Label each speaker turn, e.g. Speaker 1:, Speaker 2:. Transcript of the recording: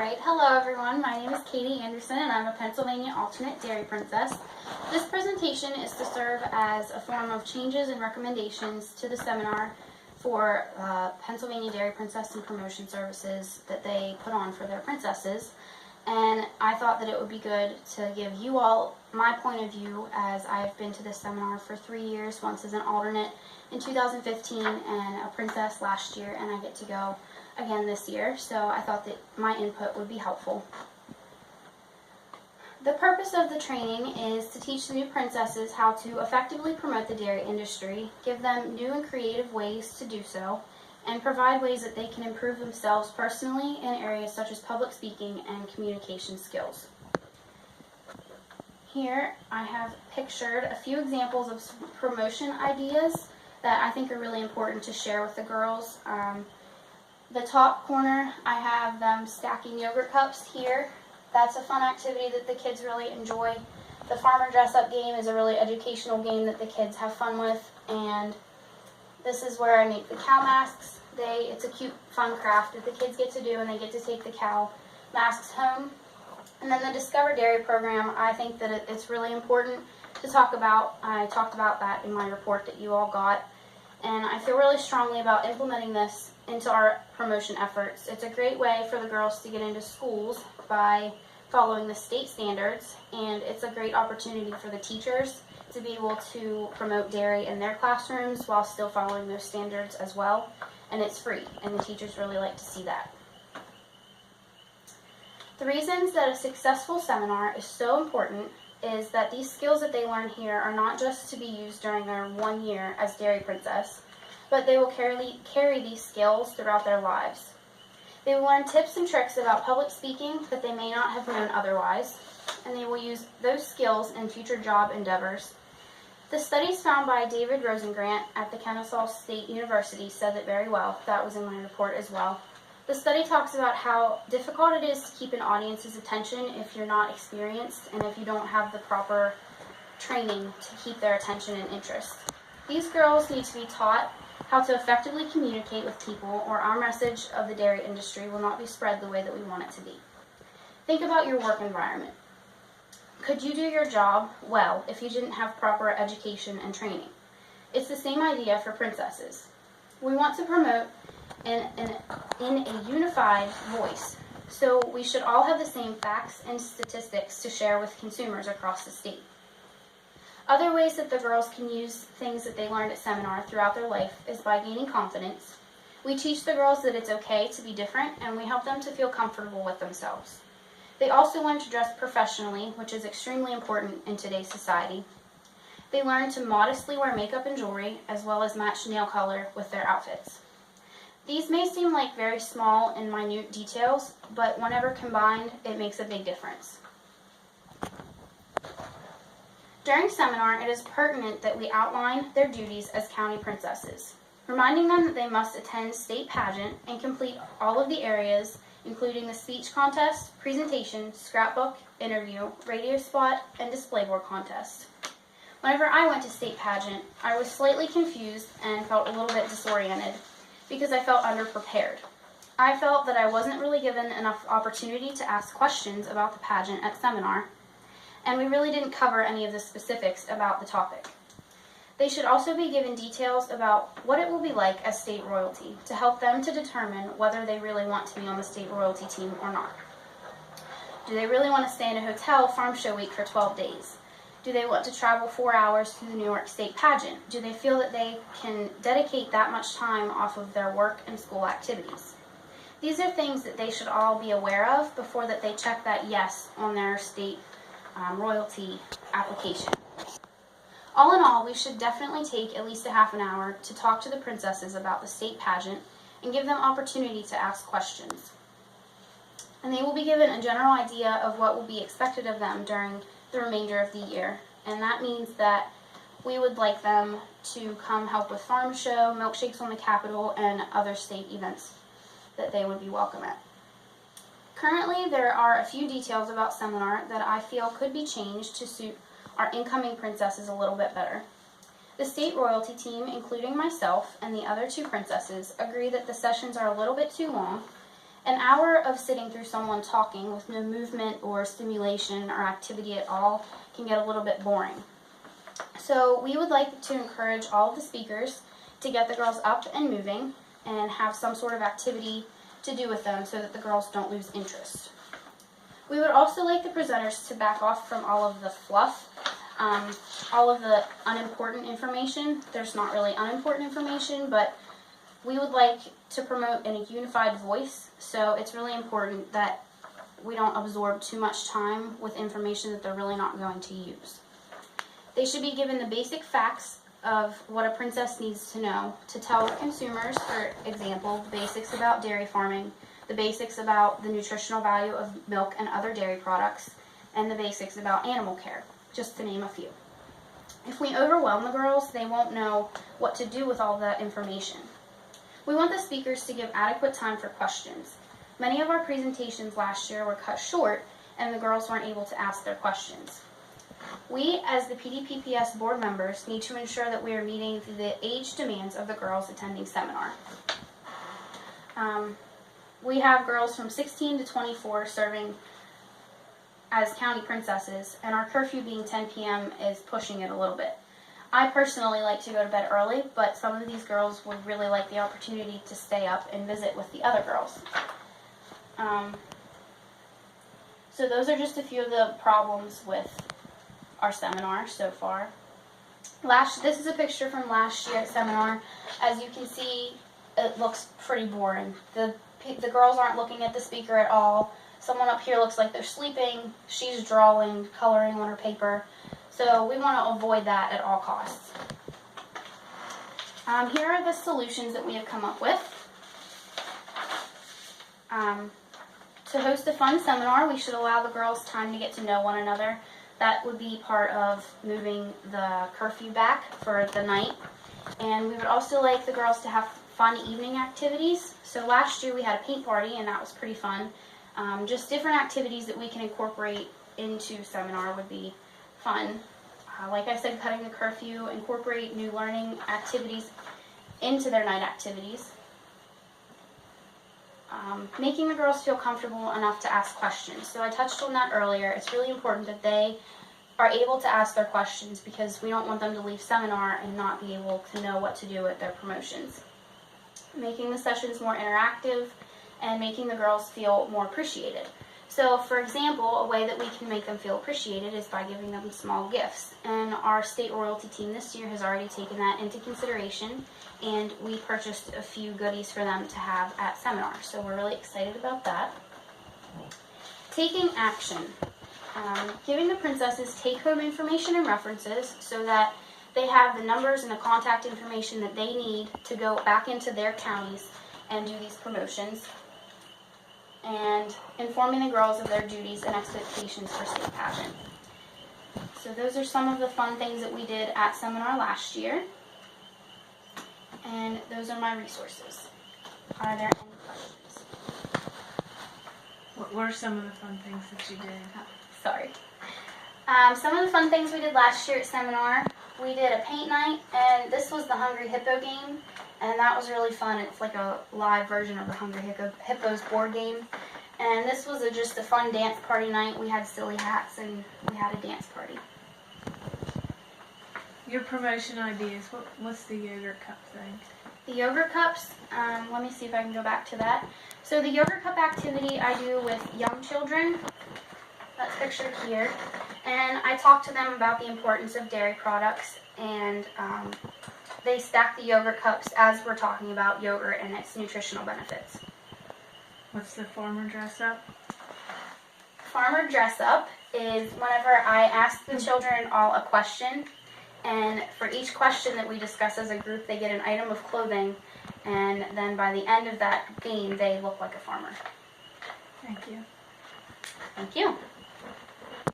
Speaker 1: Alright, hello everyone. My name is Katie Anderson and I'm a Pennsylvania alternate dairy princess. This presentation is to serve as a form of changes and recommendations to the seminar for Pennsylvania Dairy Princess and Promotion Services that they put on for their princesses. And I thought that it would be good to give you all my point of view, as I've been to this seminar for 3 years, once as an alternate in 2015 and a princess last year, and I get to go again this year, so I thought that my input would be helpful. The purpose of the training is to teach the new princesses how to effectively promote the dairy industry, give them new and creative ways to do so, and provide ways that they can improve themselves personally in areas such as public speaking and communication skills. Here I have pictured a few examples of promotion ideas that I think are really important to share with the girls. The top corner, I have them stacking yogurt cups here. That's a fun activity that the kids really enjoy. The farmer dress-up game is a really educational game that the kids have fun with. And this is where I make the cow masks. It's a cute, fun craft that the kids get to do, and they get to take the cow masks home. And then the Discover Dairy program, I think that it's really important to talk about. I talked about that in my report that you all got. And I feel really strongly about implementing this into our promotion efforts. It's a great way for the girls to get into schools by following the state standards, and it's a great opportunity for the teachers to be able to promote dairy in their classrooms while still following those standards as well. And it's free, and the teachers really like to see that. The reasons that a successful seminar is so important is that these skills that they learn here are not just to be used during their 1 year as Dairy Princess, but they will carry these skills throughout their lives. They will learn tips and tricks about public speaking that they may not have known otherwise, and they will use those skills in future job endeavors. The studies found by David Rosengrant at the Kennesaw State University said it very well. That was in my report as well. The study talks about how difficult it is to keep an audience's attention if you're not experienced and if you don't have the proper training to keep their attention and interest. These girls need to be taught how to effectively communicate with people, or our message of the dairy industry will not be spread the way that we want it to be. Think about your work environment. Could you do your job well if you didn't have proper education and training? It's the same idea for princesses. We want to promote in a unified voice, so we should all have the same facts and statistics to share with consumers across the state. Other ways that the girls can use things that they learned at seminar throughout their life is by gaining confidence. We teach the girls that it's okay to be different, and we help them to feel comfortable with themselves. They also learn to dress professionally, which is extremely important in today's society. They learn to modestly wear makeup and jewelry, as well as match nail color with their outfits. These may seem like very small and minute details, but whenever combined, it makes a big difference. During seminar, it is pertinent that we outline their duties as county princesses, reminding them that they must attend state pageant and complete all of the areas, including the speech contest, presentation, scrapbook, interview, radio spot, and display board contest. Whenever I went to state pageant, I was slightly confused and felt a little bit disoriented because I felt underprepared. I felt that I wasn't really given enough opportunity to ask questions about the pageant at seminar, and we really didn't cover any of the specifics about the topic. They should also be given details about what it will be like as state royalty to help them to determine whether they really want to be on the state royalty team or not. Do they really want to stay in a hotel farm show week for 12 days? Do they want to travel 4 hours to the New York State pageant? Do they feel that they can dedicate that much time off of their work and school activities? These are things that they should all be aware of before that they check that yes on their state royalty application. All in all, we should definitely take at least a half an hour to talk to the princesses about the state pageant and give them opportunity to ask questions. And they will be given a general idea of what will be expected of them during the remainder of the year. And that means that we would like them to come help with farm show, milkshakes on the Capitol, and other state events that they would be welcome at. Currently, there are a few details about seminar that I feel could be changed to suit our incoming princesses a little bit better. The state royalty team, including myself and the other 2 princesses, agree that the sessions are a little bit too long, An hour of sitting through someone talking with no movement or stimulation or activity at all can get a little bit boring. So we would like to encourage all of the speakers to get the girls up and moving and have some sort of activity to do with them so that the girls don't lose interest. We would also like the presenters to back off from all of the fluff, all of the unimportant information. There's not really unimportant information, but we would like to promote in a unified voice, so it's really important that we don't absorb too much time with information that they're really not going to use. They should be given the basic facts of what a princess needs to know to tell consumers, for example, the basics about dairy farming, the basics about the nutritional value of milk and other dairy products, and the basics about animal care, just to name a few. If we overwhelm the girls, they won't know what to do with all that information. We want the speakers to give adequate time for questions. Many of our presentations last year were cut short and the girls weren't able to ask their questions. We, as the PDPPS board members, need to ensure that we are meeting the age demands of the girls attending seminar. We have girls from 16 to 24 serving as county princesses, and our curfew being 10 p.m. is pushing it a little bit. I personally like to go to bed early, but some of these girls would really like the opportunity to stay up and visit with the other girls. So those are just a few of the problems with our seminar so far. This is a picture from last year at seminar. As you can see, it looks pretty boring. The girls aren't looking at the speaker at all. Someone up here looks like they're sleeping. She's drawing, coloring on her paper. So we want to avoid that at all costs. Here are the solutions that we have come up with. To host a fun seminar, we should allow the girls time to get to know one another. That would be part of moving the curfew back for the night. And we would also like the girls to have fun evening activities. So last year we had a paint party and that was pretty fun. Just different activities that we can incorporate into seminar would be fun. Like I said, cutting the curfew, incorporate new learning activities into their night activities. Making the girls feel comfortable enough to ask questions. So I touched on that earlier. It's really important that they are able to ask their questions because we don't want them to leave seminar and not be able to know what to do with their promotions. Making the sessions more interactive and making the girls feel more appreciated. So, for example, a way that we can make them feel appreciated is by giving them small gifts. And our state royalty team this year has already taken that into consideration, and we purchased a few goodies for them to have at seminar. So we're really excited about that. Taking action. Giving the princesses take-home information and references so that they have the numbers and the contact information that they need to go back into their counties and do these promotions. And informing the girls of their duties and expectations for state pageant. So those are some of the fun things that we did at seminar last year. And those are my resources. Are there any questions?
Speaker 2: What were some of the fun things that you did?
Speaker 1: Oh, sorry. Some of the fun things we did last year at seminar, we did a paint night, and this was the Hungry Hippo game. And that was really fun. It's like a live version of the Hungry Hippos board game. And this was just a fun dance party night. We had silly hats and we had a dance party.
Speaker 2: Your promotion ideas, what's the yogurt cup thing?
Speaker 1: The yogurt cups, let me see if I can go back to that. So the yogurt cup activity I do with young children. That's pictured here. And I talk to them about the importance of dairy products, and they stack the yogurt cups as we're talking about yogurt and its nutritional benefits.
Speaker 2: What's the farmer dress up?
Speaker 1: Farmer dress up is whenever I ask the children all a question, and for each question that we discuss as a group, they get an item of clothing, and then by the end of that game, they look like a farmer.
Speaker 2: Thank you.
Speaker 1: Thank you.